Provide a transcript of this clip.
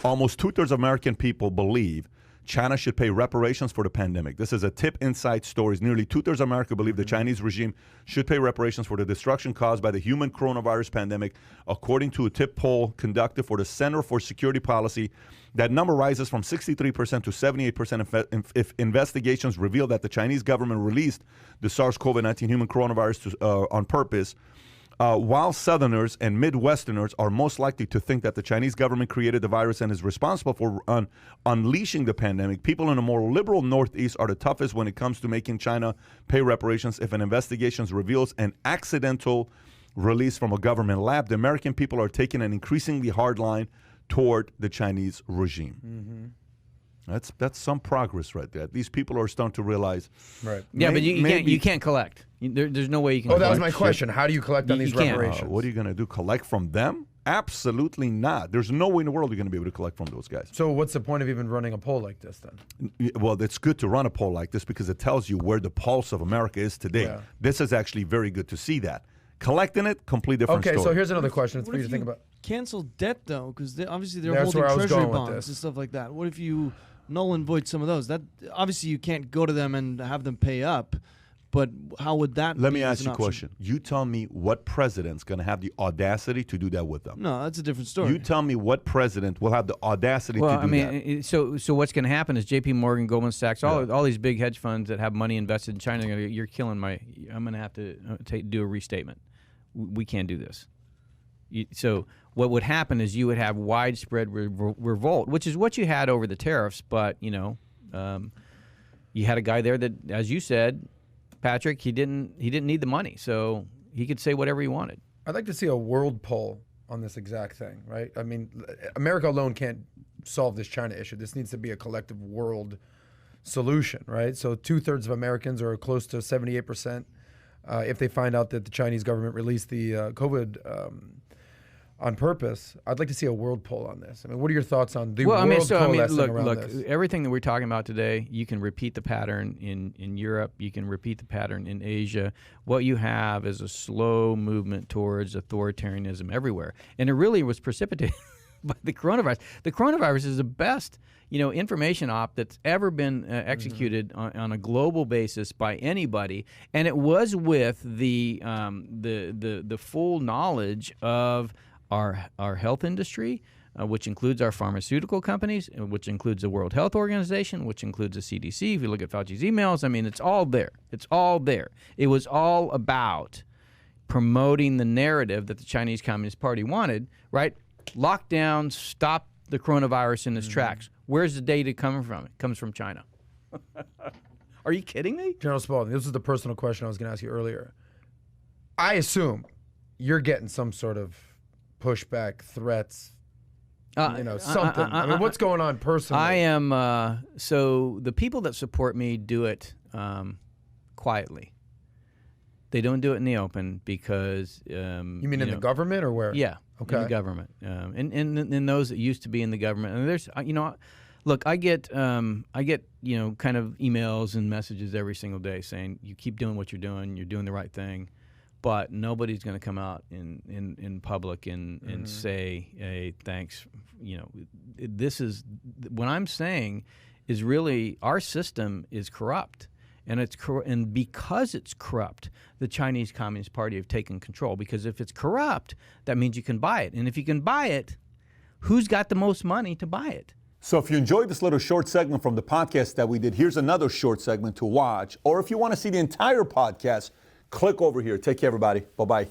almost 2/3 of American people believe China should pay reparations for the pandemic. This is a Tip Inside Stories. Nearly 2/3 of America believe the Chinese regime should pay reparations for the destruction caused by the human coronavirus pandemic, according to a Tip poll conducted for the Center for Security Policy. That number rises from 63% to 78% if investigations reveal that the Chinese government released the SARS-CoV-19 human coronavirus on purpose. While Southerners and Midwesterners are most likely to think that the Chinese government created the virus and is responsible for unleashing the pandemic, people in a more liberal Northeast are the toughest when it comes to making China pay reparations if an investigation reveals an accidental release from a government lab. The American people are taking an increasingly hard line toward the Chinese regime. Mm-hmm. That's some progress right there. These people are starting to realize. Right. Yeah, but you can't collect. There's no way you can. Oh, collect. That was my question. How do you collect on these reparations? What are you going to do? Collect from them? Absolutely not. There's no way in the world you're going to be able to collect from those guys. So what's the point of even running a poll like this then? Well, it's good to run a poll like this because it tells you where the pulse of America is today. Yeah. This is actually very good to see that. Collecting it, complete different story. Okay, so here's another question. It's for you to think about. Cancel debt though, because obviously they're That's holding where I was treasury going with bonds this. and stuff like that. What if you null and void some of those? That obviously you can't go to them and have them pay up. But how would that? Let be me as ask an you a option? question. You tell me what president's going to have the audacity to do that with them. No, that's a different story. You tell me what president will have the audacity to do that. So what's going to happen is J.P. Morgan, Goldman Sachs, all these big hedge funds that have money invested in China, you're killing my. I'm going to have to do a restatement. We can't do this. So what would happen is you would have widespread revolt, which is what you had over the tariffs. But you had a guy there that, as you said, Patrick, he didn't need the money, so he could say whatever he wanted. I'd like to see a world poll on this exact thing, right? I mean, America alone can't solve this China issue. This needs to be a collective world solution, right? So 2/3 of Americans, or close to 78%, if they find out that the Chinese government released the COVID on purpose. I'd like to see a world poll on this. I mean, what are your thoughts on the world coalescing around this? Everything that we're talking about today, you can repeat the pattern in Europe. You can repeat the pattern in Asia. What you have is a slow movement towards authoritarianism everywhere. And it really was precipitated by the coronavirus. The coronavirus is the best information op that's ever been executed on a global basis by anybody, and it was with the full knowledge of our health industry, which includes our pharmaceutical companies, which includes the World Health Organization, which includes the CDC. If you look at Fauci's emails, I mean, it's all there. It's all there. It was all about promoting the narrative that the Chinese Communist Party wanted, right? Lockdown, stop the coronavirus in its tracks. Where's the data coming from? It comes from China. Are you kidding me? General Spalding, this is the personal question I was going to ask you earlier. I assume you're getting some sort of pushback, threats, something. I mean, what's going on personally? I am, so the people that support me do it quietly. They don't do it in the open because... you mean in the government or where? Yeah, okay. In the government. And those that used to be in the government. And there's, look, I get kind of emails and messages every single day saying, you keep doing what you're doing the right thing. But nobody's going to come out in public and say, hey, thanks. This is what I'm saying is really our system is corrupt. And because it's corrupt, the Chinese Communist Party have taken control. Because if it's corrupt, that means you can buy it. And if you can buy it, who's got the most money to buy it? So if you enjoyed this little short segment from the podcast that we did, here's another short segment to watch. Or if you want to see the entire podcast, click over here. Take care, everybody. Bye-bye.